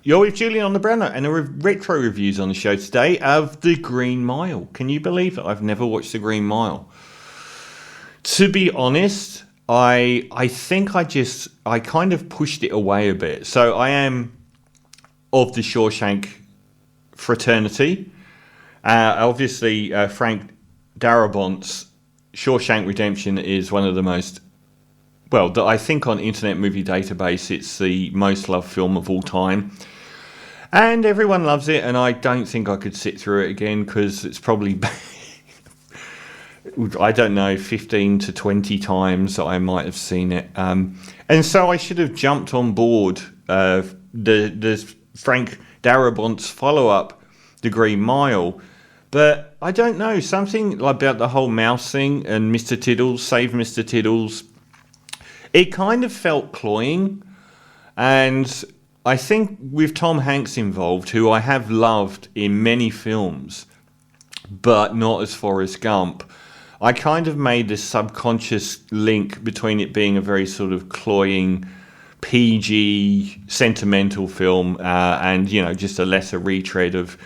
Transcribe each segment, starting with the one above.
You're with Julian on the Brown Note and a retro reviews on the show today of The Green Mile. Can you believe that I've never watched The Green Mile? To be honest, I think I kind of pushed it away a bit. So I am of the Shawshank fraternity. Obviously, Frank Darabont's Shawshank Redemption is one of the most, well, I think on Internet Movie Database, it's the most loved film of all time. And everyone loves it, and I don't think I could sit through it again because it's probably, I don't know, 15 to 20 times that I might have seen it. And so I should have jumped on board the Frank Darabont's follow-up, The Green Mile. But I don't know, something about the whole mouse thing and Mr. Tiddles, Save Mr. Tiddles, it kind of felt cloying, and I think with Tom Hanks involved, who I have loved in many films, but not as Forrest Gump, I kind of made this subconscious link between it being a very sort of cloying, PG, sentimental film, and, you know, just a lesser retread of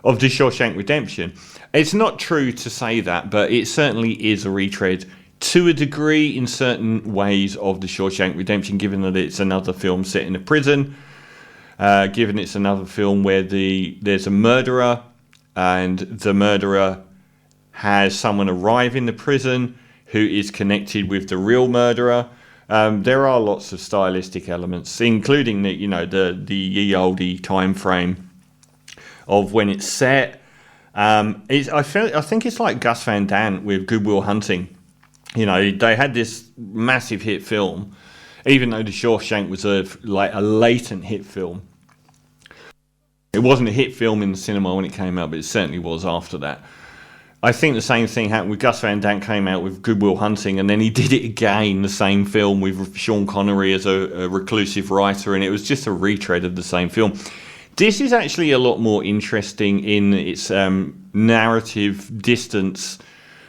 The Shawshank Redemption. It's not true to say that, but it certainly is a retread to a degree in certain ways of The Shawshank Redemption, given that it's another film set in a prison, given it's another film where there's a murderer and the murderer has someone arrive in the prison who is connected with the real murderer. There are lots of stylistic elements, including the ye olde time frame of when it's set. I think it's like Gus Van Sant with Good Will Hunting. You know, they had this massive hit film, even though The Shawshank was a latent hit film. It wasn't a hit film in the cinema when it came out, but it certainly was after that. I think the same thing happened with Gus Van Sant. Came out with Good Will Hunting, and then he did it again, the same film with Sean Connery as a reclusive writer, and it was just a retread of the same film. This is actually a lot more interesting in its narrative distance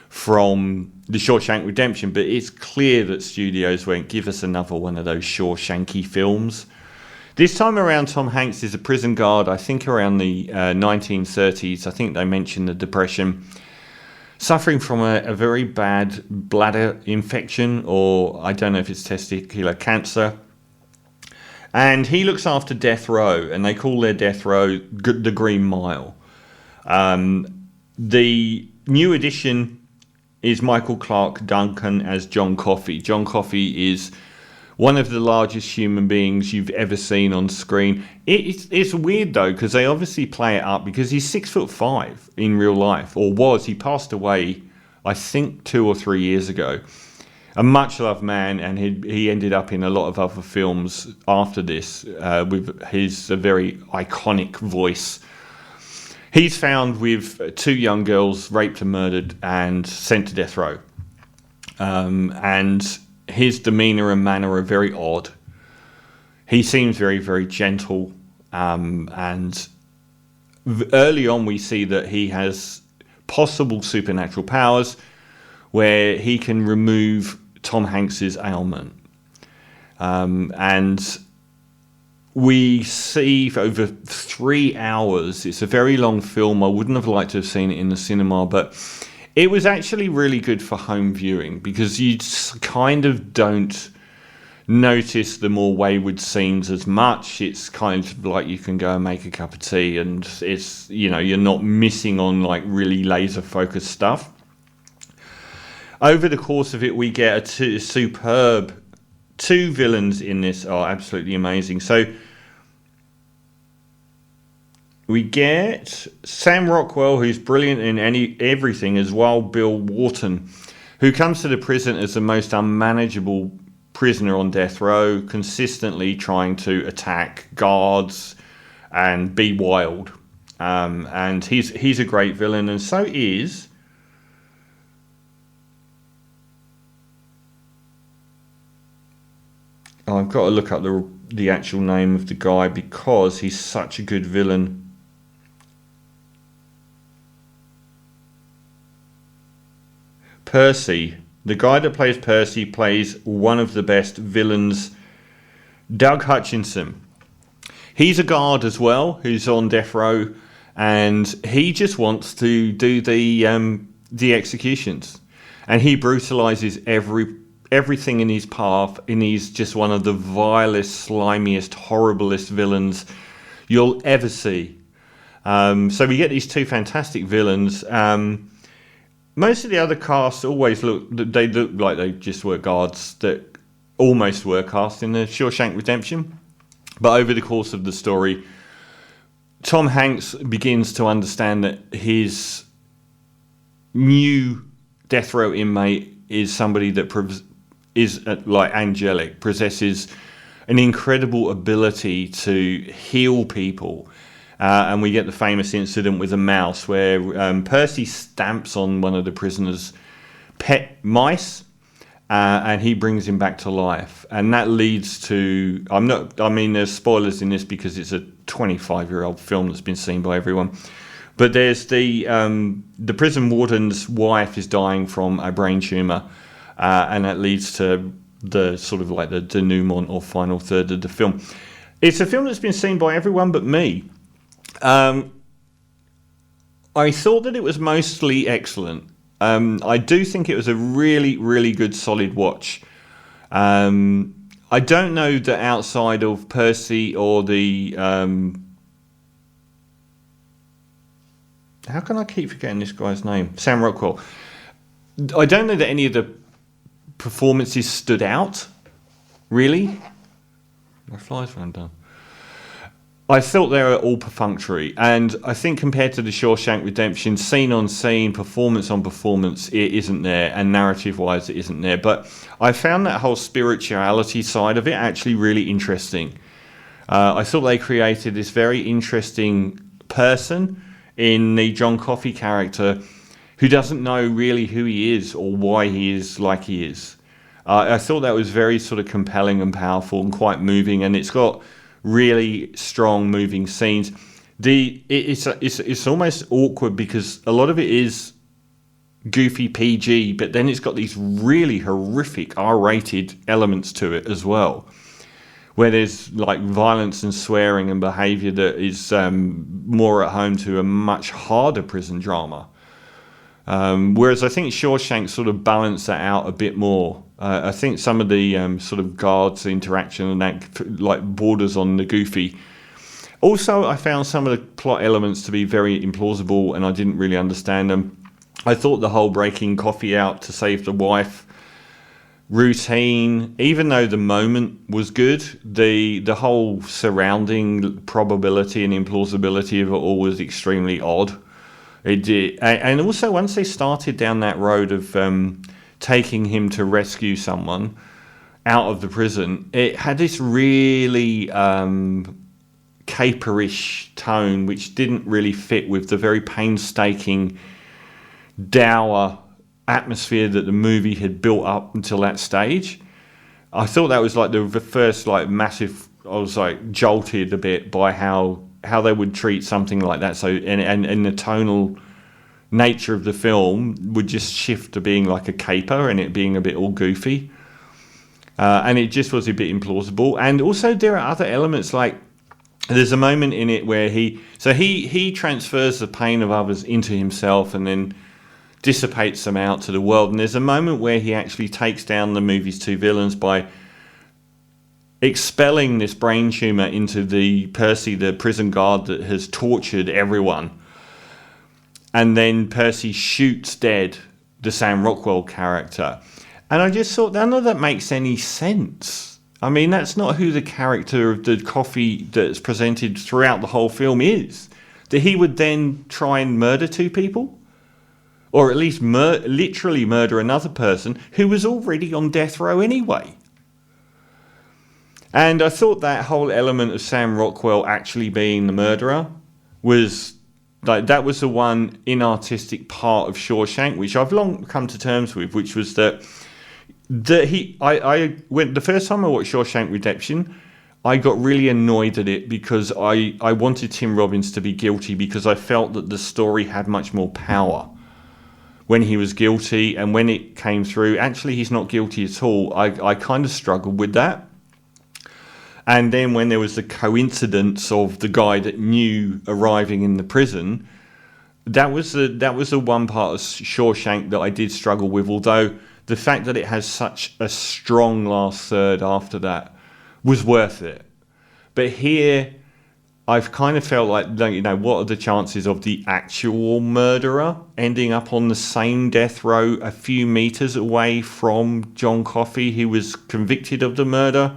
from The Shawshank Redemption, but it's clear that studios won't give us another one of those Shawshanky films. This time around, Tom Hanks is a prison guard, I think around the 1930s. I think they mentioned the Depression, suffering from a very bad bladder infection, or I don't know if it's testicular cancer. And he looks after death row, and they call their death row the Green Mile. The new addition is Michael Clarke Duncan as John Coffey. John Coffey is one of the largest human beings you've ever seen on screen. It's weird though, because they obviously play it up because he's 6'5" in real life, or was. He passed away, I think, 2 or 3 years ago. A much loved man, and he ended up in a lot of other films after this with his very iconic voice. He's found with 2 young girls raped and murdered and sent to death row. And his demeanour and manner are very odd. He seems very, very gentle. And early on we see that he has possible supernatural powers where he can remove Tom Hanks's ailment. And we see for over 3 hours. It's a very long film. I wouldn't have liked to have seen it in the cinema, but it was actually really good for home viewing because you kind of don't notice the more wayward scenes as much. It's kind of like you can go and make a cup of tea, and it's, you know, you're not missing on like really laser focused stuff. Over the course of it, we get a superb 2 villains in this are absolutely amazing. So we get Sam Rockwell, who's brilliant in everything, as Wild Bill Wharton, who comes to the prison as the most unmanageable prisoner on death row, consistently trying to attack guards and be wild. And he's a great villain, and so is I've got to look up the actual name of the guy because he's such a good villain. Percy. The guy that plays Percy plays one of the best villains, Doug Hutchinson. He's a guard as well, who's on death row, and he just wants to do the executions, and he brutalizes everything in his path, and he's just one of the vilest, slimiest, horriblest villains you'll ever see. So we get these two fantastic villains. Most of the other cast always look like they just were guards that almost were cast in the Shawshank Redemption. But over the course of the story, Tom Hanks begins to understand that his new death row inmate is somebody that is like angelic, possesses an incredible ability to heal people. And we get the famous incident with a mouse where Percy stamps on one of the prisoners' pet mice, and he brings him back to life. And that leads to, there's spoilers in this because it's a 25-year-old film that's been seen by everyone. But there's the prison warden's wife is dying from a brain tumor, and that leads to the sort of like the denouement or final third of the film. It's a film that's been seen by everyone but me. I thought that it was mostly excellent. I do think it was a really, really good, solid watch. I don't know that outside of Percy or the... how can I keep forgetting this guy's name? Sam Rockwell. I don't know that any of the performances stood out, really. My flies ran down. I thought they were all perfunctory, and I think compared to the Shawshank Redemption, scene on scene, performance on performance, it isn't there, and narrative-wise, it isn't there. But I found that whole spirituality side of it actually really interesting. I thought they created this very interesting person in the John Coffey character who doesn't know really who he is or why he is like he is. I thought that was very sort of compelling and powerful and quite moving, and it's got really strong moving scenes. It's almost awkward because a lot of it is goofy PG, but then it's got these really horrific R-rated elements to it as well, where there's like violence and swearing and behaviour that is more at home to a much harder prison drama. Whereas I think Shawshank sort of balanced that out a bit more. I think some of the sort of guards interaction and that like borders on the goofy. Also, I found some of the plot elements to be very implausible, and I didn't really understand them. I thought the whole breaking Coffey out to save the wife routine, even though the moment was good, the whole surrounding probability and implausibility of it all was extremely odd. It did, and also once they started down that road of taking him to rescue someone out of the prison, it had this really caperish tone, which didn't really fit with the very painstaking, dour atmosphere that the movie had built up until that stage. I thought that was like the first like massive. I was like jolted a bit by how they would treat something like that. So and the tonal nature of the film would just shift to being like a caper and it being a bit all goofy, and it just was a bit implausible. And also there are other elements, like there's a moment in it where he transfers the pain of others into himself and then dissipates them out to the world. And there's a moment where he actually takes down the movie's two villains by expelling this brain tumor into the Percy, the prison guard that has tortured everyone. And then Percy shoots dead the Sam Rockwell character. And I just thought, none of that makes any sense. I mean, that's not who the character of the Coffey that's presented throughout the whole film is. That he would then try and murder two people? Or at least literally murder another person who was already on death row anyway. And I thought that whole element of Sam Rockwell actually being the murderer was like, that was the one inartistic part of Shawshank, which I've long come to terms with, which was that I went the first time I watched Shawshank Redemption, I got really annoyed at it because I wanted Tim Robbins to be guilty, because I felt that the story had much more power when he was guilty, and when it came through, actually he's not guilty at all. I kind of struggled with that. And then when there was the coincidence of the guy that knew arriving in the prison, that was the one part of Shawshank that I did struggle with. Although the fact that it has such a strong last third after that was worth it. But here, I've kind of felt like, what are the chances of the actual murderer ending up on the same death row a few meters away from John Coffey, who was convicted of the murder?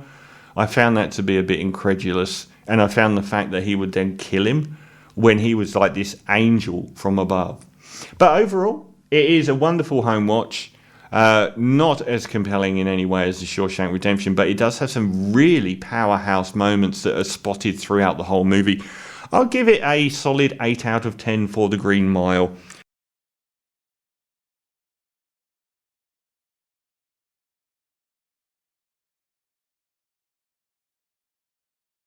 I found that to be a bit incredulous. And I found the fact that he would then kill him when he was like this angel from above. But overall, it is a wonderful home watch. Not as compelling in any way as The Shawshank Redemption, but it does have some really powerhouse moments that are spotted throughout the whole movie. I'll give it a solid 8 out of 10 for The Green Mile.